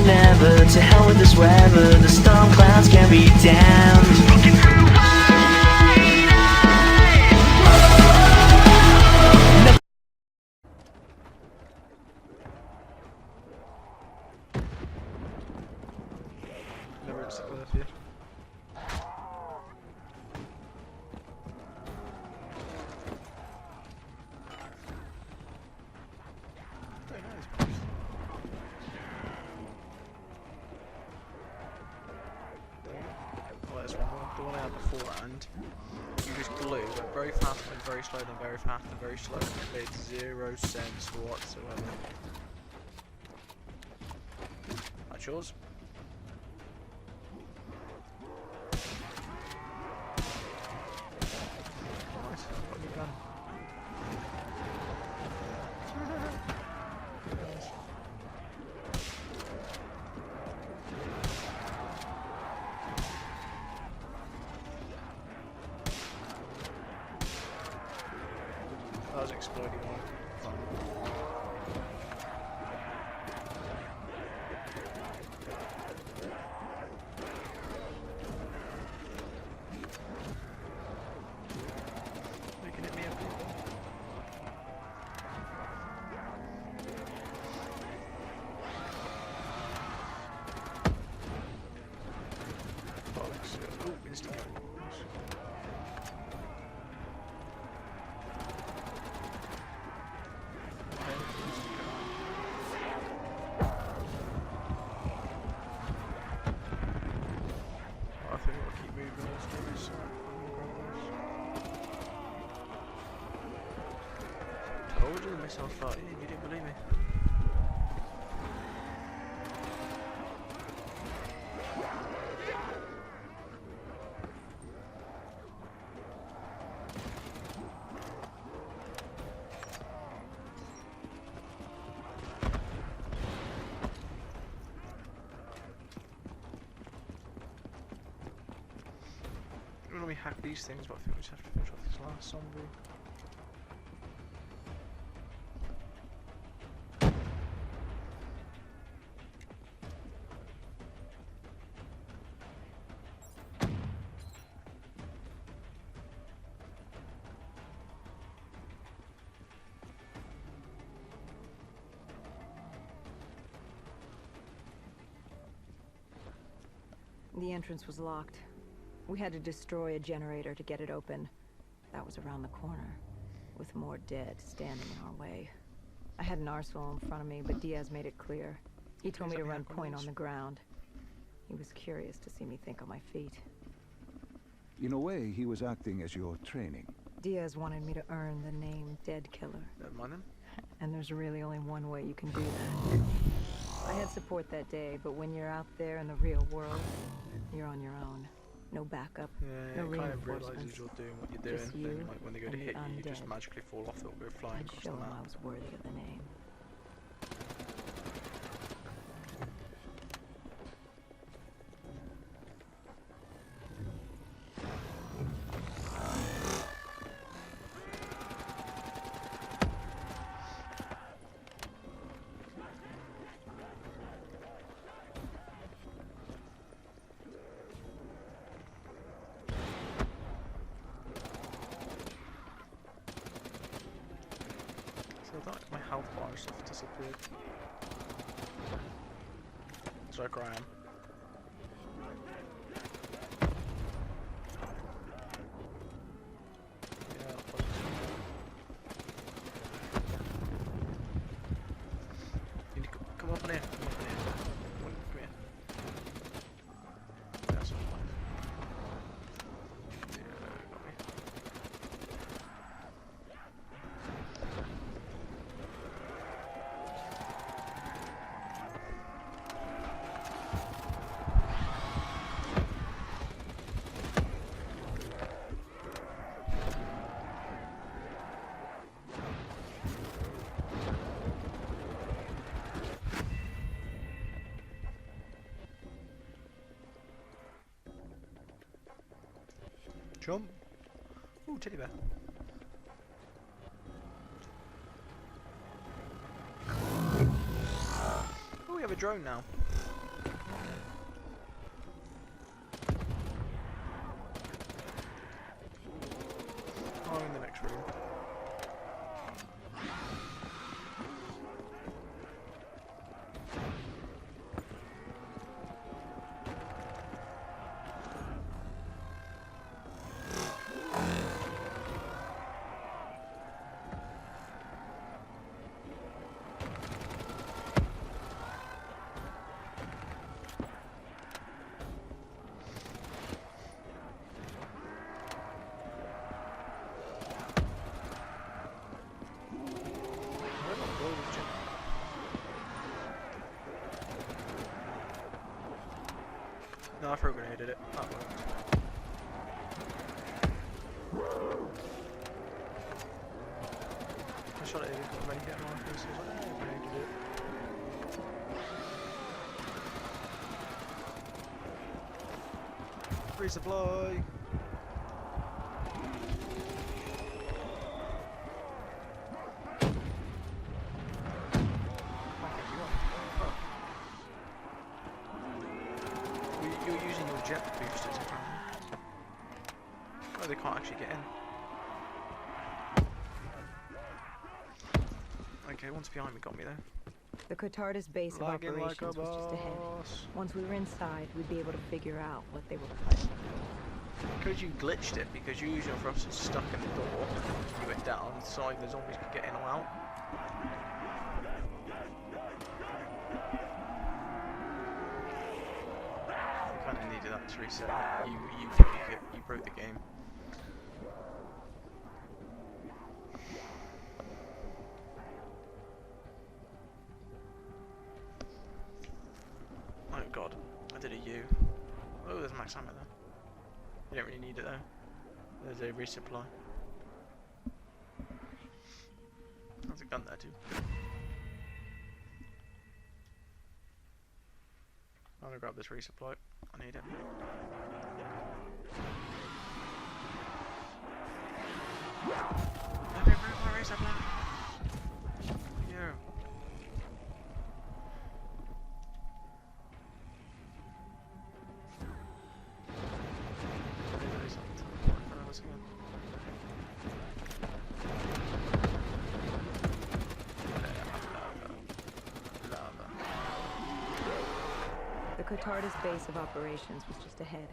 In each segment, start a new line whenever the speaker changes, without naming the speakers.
never. To hell with this weather, the storm clouds can be damned.
Never accepted that here. Very nice, boys. Oh, there's one more. The one I had beforehand. You just blew, went very fast, went very slow, then very fast, and very slow. It made 0 sense whatsoever. That's yours. Nice, got a new gun. That was exploding one. Making it me up. Bollocks. Ooh, instant. I think we'll keep moving those guys. Told you the missile fight, you didn't believe me. I don't know we hack these things, but I think we just have to finish off this last zombie.
The entrance was locked. We had to destroy a generator to get it open. That was around the corner, with more dead standing in our way. I had an arsenal in front of me, but Diaz made it clear. He told me to run point on the ground. He was curious to see me think on my feet.
In a way, he was acting as your training.
Diaz wanted me to earn the name Dead Killer.
Don't mind him.
And there's really only one way you can do that. I had support that day, but when you're out there in the real world, you're on your own. No backup,
Yeah,
no
it kind of
reinforcements.
realises you're doing what you're
Just
doing,
you
then like when they go to
and the
hit you, you just
undead.
magically fall off, they'll go flying
I'd
across
show
the
him I
map.
was worthy of the name.
So I thought my health bar and stuff disappeared. Sorry, Graham. Yeah, bollocks. You need to come up in here. Come up in here. Come here. That's all right. Yeah, got me. Jump. Ooh, teddy bear. Oh, we have a drone now. No, I threw a grenade at it. That worked. I shot it, it got ready to get markers, so I was like, oh, grenaded it. Resupply! You're using your jet boosters apparently. Oh, they can't actually get in. Okay, one's behind me got me though.
The Cotardis base of
Lagging like a
operations was just ahead.
boss.
Once we were inside, we'd be able to figure out what they were planning.
Because you glitched it, because you use your thrusters stuck in the door, you went down, so the zombies could get in or out. You kind of needed that to reset. You broke the game. Oh god, I did a U. Oh, there's max ammo there. You don't really need it though. There's a resupply. There's a gun there too. I'm gonna grab this resupply. I need it. Let me grab my resupply. Yeah.
The Cotardis base of operations was just ahead.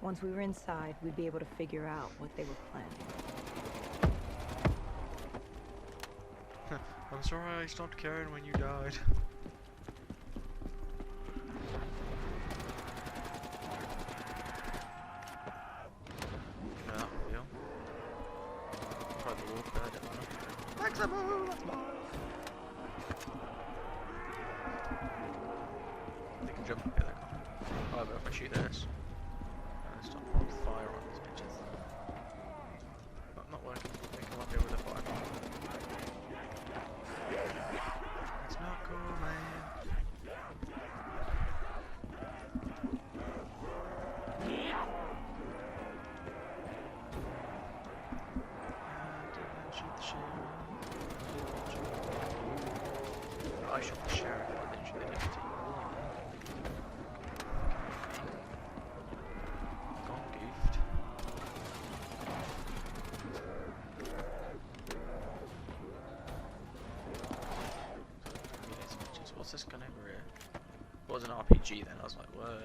Once we were inside, we'd be able to figure out what they were planning.
I'm sorry I stopped caring when you died. You know that feel? Tried the wolf there, didn't I? Maximum! That's mine! They can jump up here, they can't. However, if I shoot this, and start throwing fire on these bitches. Not working. They come up here with a fire. It's not cool, man. Shoot the sheriff. I shot the sheriff, but I didn't shoot the deputy. Gone goofed. What's this gun over here? It was an RPG then, I was like, what?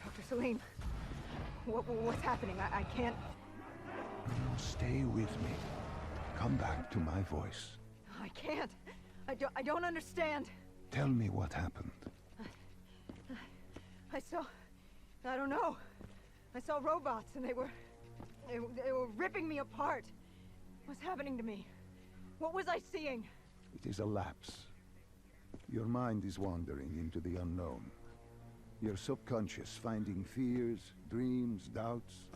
Dr. Salim, what's happening? I can't...
Stay with me. Come back to my voice.
I can't. I don't understand.
Tell me what happened.
I don't know. I saw robots and they were ripping me apart. What's happening to me? What was I seeing?
It is a lapse. Your mind is wandering into the unknown. Your subconscious finding fears, dreams, doubts.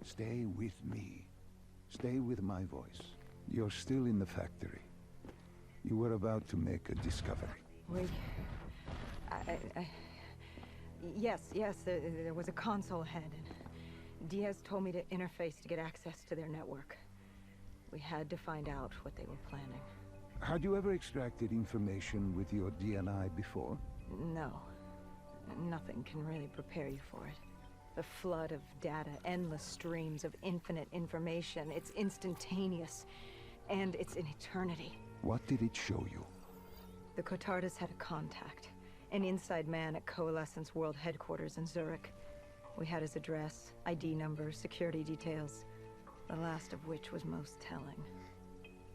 Stay with me. Stay with my voice. You're still in the factory. You were about to make a discovery.
Wait. Yes, there was a console ahead, and Diaz told me to interface to get access to their network. We had to find out what they were planning.
Had you ever extracted information with your DNI before?
No. Nothing can really prepare you for it. The flood of data, endless streams of infinite information. It's instantaneous, and it's an eternity.
What did it show you?
The Cotardis had a contact. An inside man at Coalescence World Headquarters in Zurich. We had his address, ID number, security details. The last of which was most telling.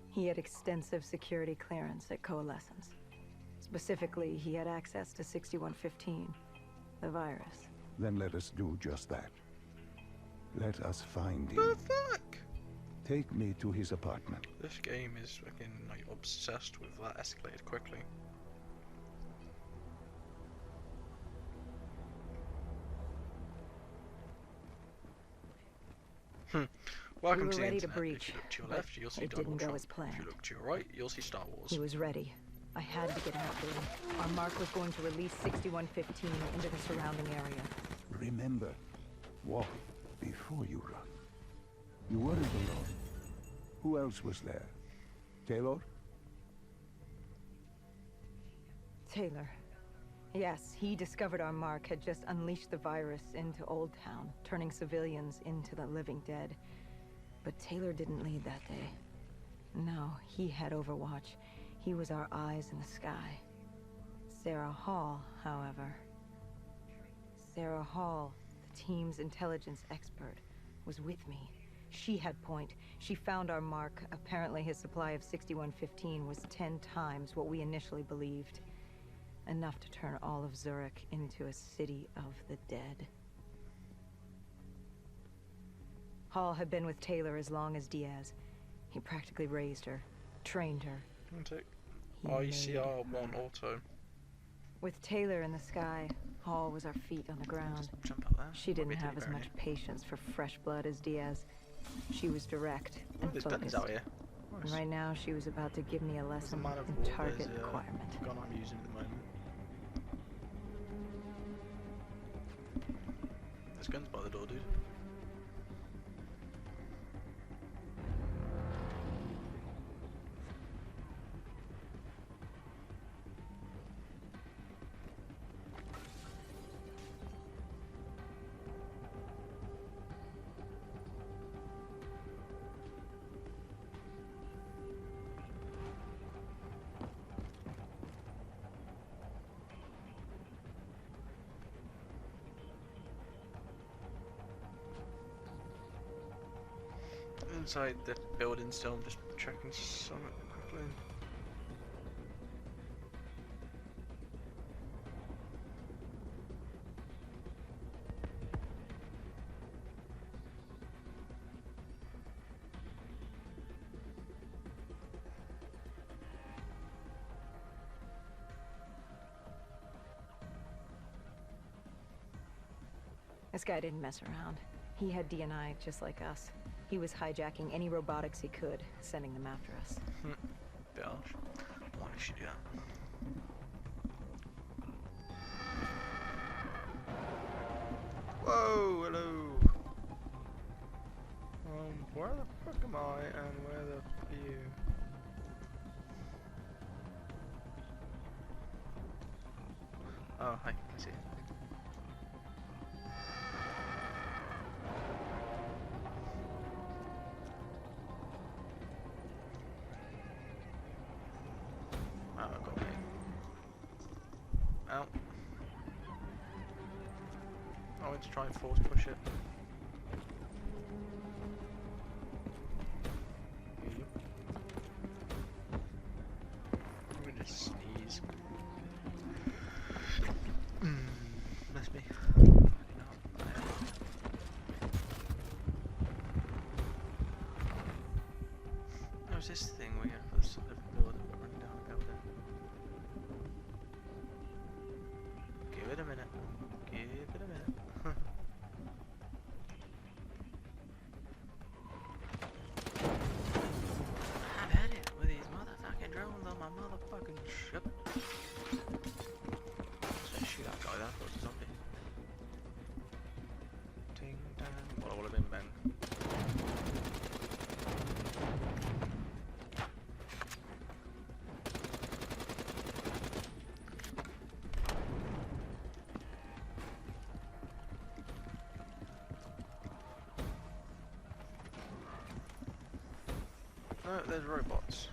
He had extensive security clearance at Coalescence. Specifically, he had access to 6115, the virus.
Then let us do just that. Let us find him.
The fuck?
Take me to his apartment.
This game is fucking like obsessed with that escalated quickly. Welcome
We were
to the
ready to
internet.
breach,
If you look to your
but
left, you'll see
it didn't go
Donald
as
Trump. If you
planned.
look to your right, you'll see Star Wars.
He was ready. I had to get out there. Our mark was going to release 6115 into the surrounding area.
Remember, walk before you run. You weren't alone. Who else was there? Taylor?
Taylor. Yes, he discovered our mark had just unleashed the virus into Old Town, turning civilians into the living dead. But Taylor didn't lead that day. No, he had Overwatch. He was our eyes in the sky. Sarah Hall, however. Sarah Hall, the team's intelligence expert, was with me. She had point. She found our mark. Apparently his supply of 6115 was 10 times what we initially believed. Enough to turn all of Zurich into a city of the dead. Hall had been with Taylor as long as Diaz. He practically raised her, trained her.
Take
He made
ICR1
her.
auto.
With Taylor in the sky, Hall was our feet on the ground.
Just jump out there.
She
Might
didn't
be
have as
Teddy
much patience for fresh blood as Diaz. She was direct
Oh,
and
there's guns
focused.
out here.
And
Nice.
right now, she was about to give me a
There's a
lesson
man of
in
war,
target
there's a
acquirement.
gun I'm using at the moment. There's guns by the door, dude. Inside the building still, I'm just checking something quickly.
This guy didn't mess around. He had DNI just like us. He was hijacking any robotics he could, sending them after us.
Bit harsh. Why did she do that? Whoa, hello. Where the fuck am I and where the fuck are you? Oh, hi, I see. Oh, I got me. Out. I went to try and force push it. I'm gonna sneeze. That's me. There's this thing we get for this living building, but running down the building. Give it a minute. Give it a minute. I've had it with these motherfucking drones on my motherfucking ship. So shoot that guy there, I thought it was a zombie. Ting tang. Well, I would have been bang. No, there's robots.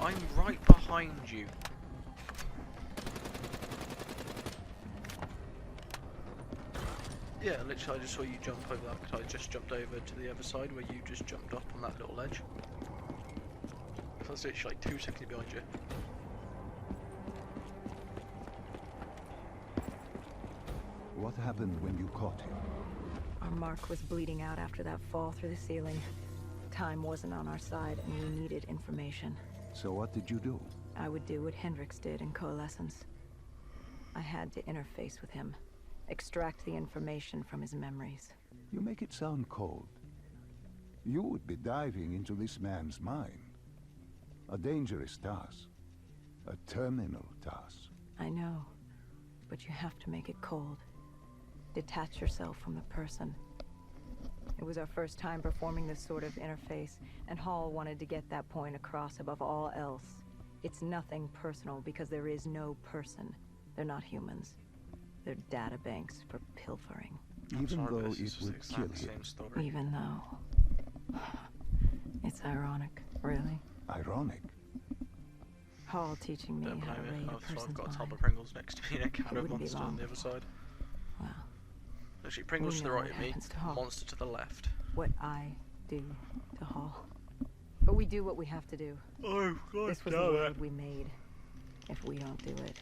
I'm right behind you. Yeah, literally I just saw you jump over that because I just jumped over to the other side where you just jumped up on that little ledge. So I was literally like 2 seconds behind you.
What happened when you caught him?
Our mark was bleeding out after that fall through the ceiling. Time wasn't on our side, and we needed information.
So what did you do?
I would do what Hendrix did in Coalescence. I had to interface with him, extract the information from his memories.
You make it sound cold. You would be diving into this man's mind. A dangerous task. A terminal task.
I know, but you have to make it cold. Detach yourself from the person. It was our first time performing this sort of interface, and Hall wanted to get that point across above all else. It's nothing personal because there is no person. They're not humans. They're data banks for pilfering.
Even
Sorry, but
though
this is
it
just the
would kill
exact
him.
same story.
Even though... It's ironic, really.
Ironic.
Hall teaching me
Don't
how to
blame
read
me.
a
I've
person's
got a tub
mind.
of Pringles next to me and a can of
wouldn't be
Monster on
long
the other side.
Well,
Literally, Pringles
we
to the
know
right
what
of me,
happens to Hall.
Monster to the left.
what I do to Hall. But we do what we have to do.
Oh, God,
This was the world we made. If we don't do it,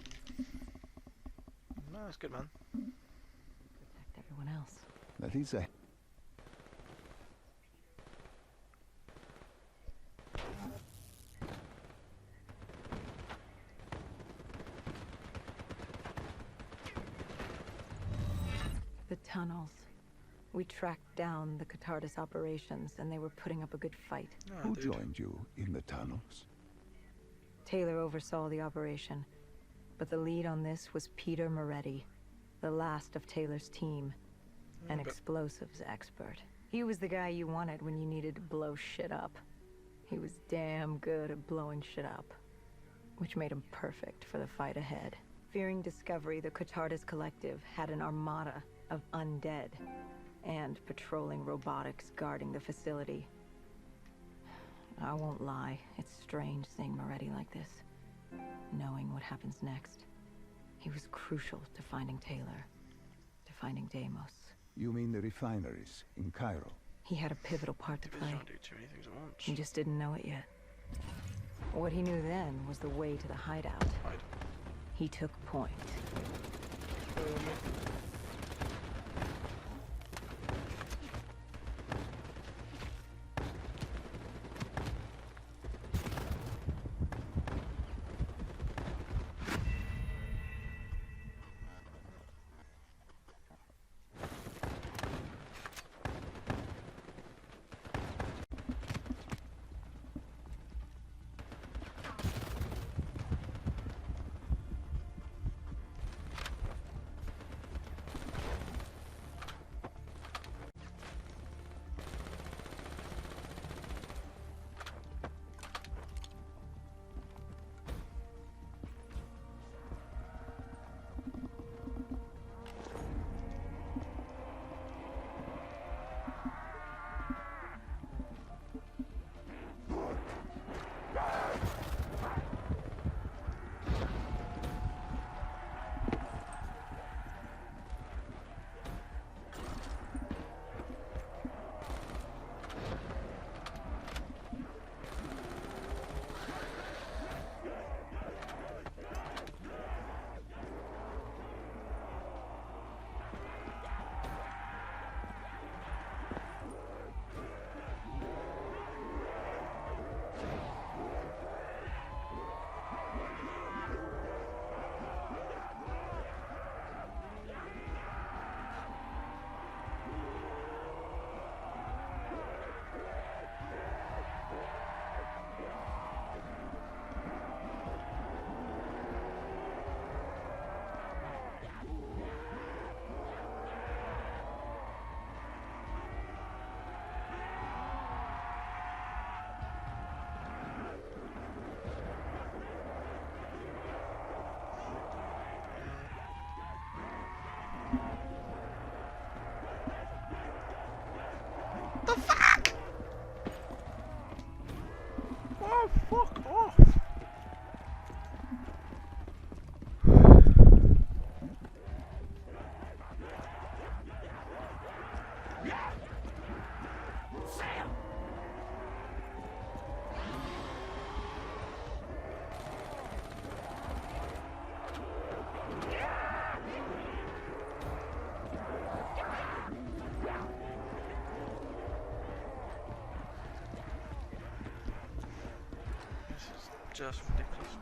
No, that's good, man.
protect everyone else.
That is a...
The tunnels. We tracked down the Catardis operations, and they were putting up a good fight.
Oh,
Who
dude.
joined you in the tunnels?
Taylor oversaw the operation, but the lead on this was Peter Moretti, the last of Taylor's team, an
but-
explosives expert. He was the guy you wanted when you needed to blow shit up. He was damn good at blowing shit up, which made him perfect for the fight ahead. Fearing discovery, the Catardis Collective had an armada of undead and patrolling robotics guarding the facility. I won't lie, it's strange seeing Moretti like this, knowing what happens next. He was crucial to finding Taylor, to finding Deimos.
You mean the refineries in Cairo?
He had a pivotal part to
He was
play.
trying to do too many things at once.
He just didn't know it yet. What he knew then was the way to the hideout.
Hide.
He took point.
just ridiculous.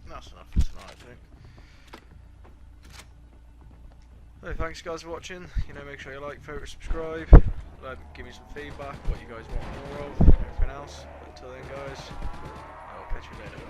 That's enough for tonight, I think. So thanks guys for watching. You know, make sure you like, favourite, subscribe. Give me some feedback, what you guys want more of, everything else. But until then guys, I'll catch you later.